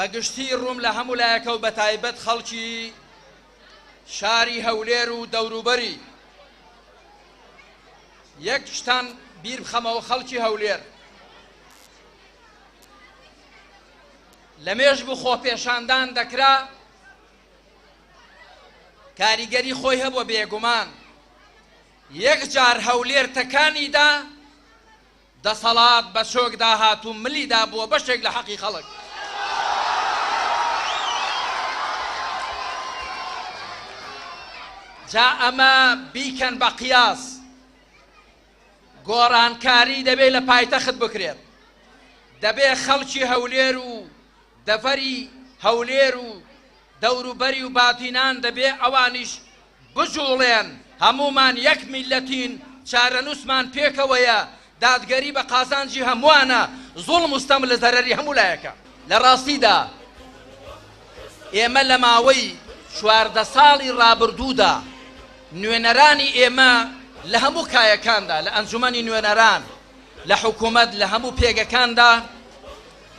بەگشتی ڕووم لە هەموو لایەکە و بە تایبەت خەڵکی شاری هەولێر و دەوروبەری یەک شتان بیر بخەمەوە خەڵکی هەولێر لە مێژب و خۆپێشاندان دەکرا کاریگەری خۆی هەبووە بێگومان یەک جار هەولێر تەکانیدا دەسەڵات بە شۆکدا هاتوو ملیدا بووە بەشێک لە حەقی خەڵک جا ئەمە بیکەن بە قیاس گۆڕانکاری دەبێت لە پایتەخت بکرێت دەبێت خەڵکی هەولێر و دەفەری هەولێر و دەوروبەری و باتینان دەبێت ئەوانیش بجوڵێن هەمومان یەک میلەتین چارەنووسمان پێکەوەیە دادگەری بە قازانجی هەمووانە زوڵم وستەم لە زەرەری هەموو لایەکە لە ڕاستیدا ئێمە لە ماوەی 14 ساڵی ڕابردوودا نوێنەرانی ئێمە لە هەموو کایەکاندا لە ئەنجومەنی نوێنەران لە حکوومەت لە هەموو پێگەکاندا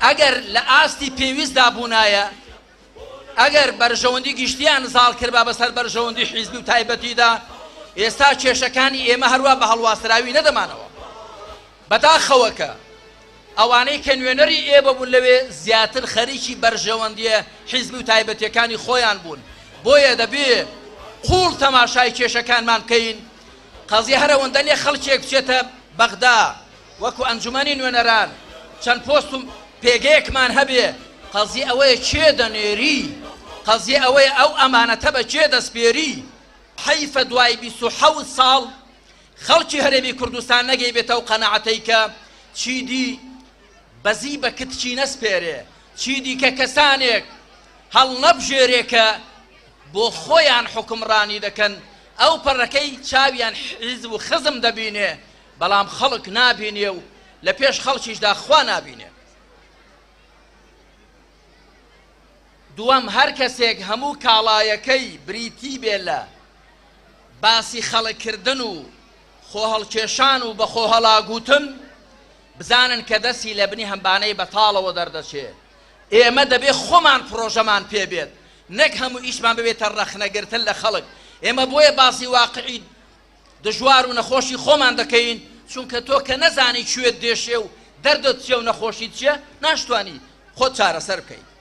ئەگەر لە ئاستی پێویستدا بوونایە ئەگەر بەرژەوەندی گشتیان زاڵ کرد بەسەر بەرژەوەندی حیزبی و تایبەتیدا ئێستا کێشەکانی ئێمە هەروە بە هەڵواسراوی نەدەمانەوە بەداخەوەکە ئەوانەی کە نوێنەری ئێمە بوون لەوێ زیاتر خەریکی بەرژەوەندیە حیزبی و تایبەتیەکانی خۆیان بوون بۆیە دەبێ قوڵ تەماشای کێشەکانمان بکەین قەزیە هەرەوەندە لێ خەڵکێک بچێتە بەغدا وەکو ئەنجومەنی نوێنەران چەند پۆست و پێگەیەکمان هەبێ قەزیە ئەوەیە چێ دەنێری قەزیە ئەوەیە ئەو ئەمانەتە بە چێ دەستپێری حەیفە دوای 27 ساڵ خەڵکی هەرێمی کوردستان نەگەی بێتەوە قەنەعەتەی کە چیدی بەزی بە کتچی نەسپێرێ چیدی کە کەسانێک هەڵ نەبژێرێ کە بۆ خۆیان حکمڕانی دەکەن ئەو پەڕەکەی چاویان حیزب و خزم دەبینێ بەڵام خەڵک نابینێ و لە پێش خەڵکیشدا خوا نابینێ دووەم هەر کەسێک هەموو کاڵایەکەی بریتی بێ لە باسی خەڵککردن و خۆهەڵکێشان و بە خۆهەڵاگوتن بزانن کە دەستی لە بنی هەمبانەی بەتاڵەوە دەردەچێت ئێمە دەبێت خۆمان پرۆژەمان پێبێت نەک هەموو ئیشمان ببێتە ڕەخنەگرتن لە خەڵک ئێمە بۆیە باسی واقعی دژوار و نەخۆشی خۆمان دەکەین چونکە تۆ کە نەزانی کوێت دێشێ و دەردت چێ و نەخۆشی چیە ناشتوانی خۆت چارەسەر بکەیت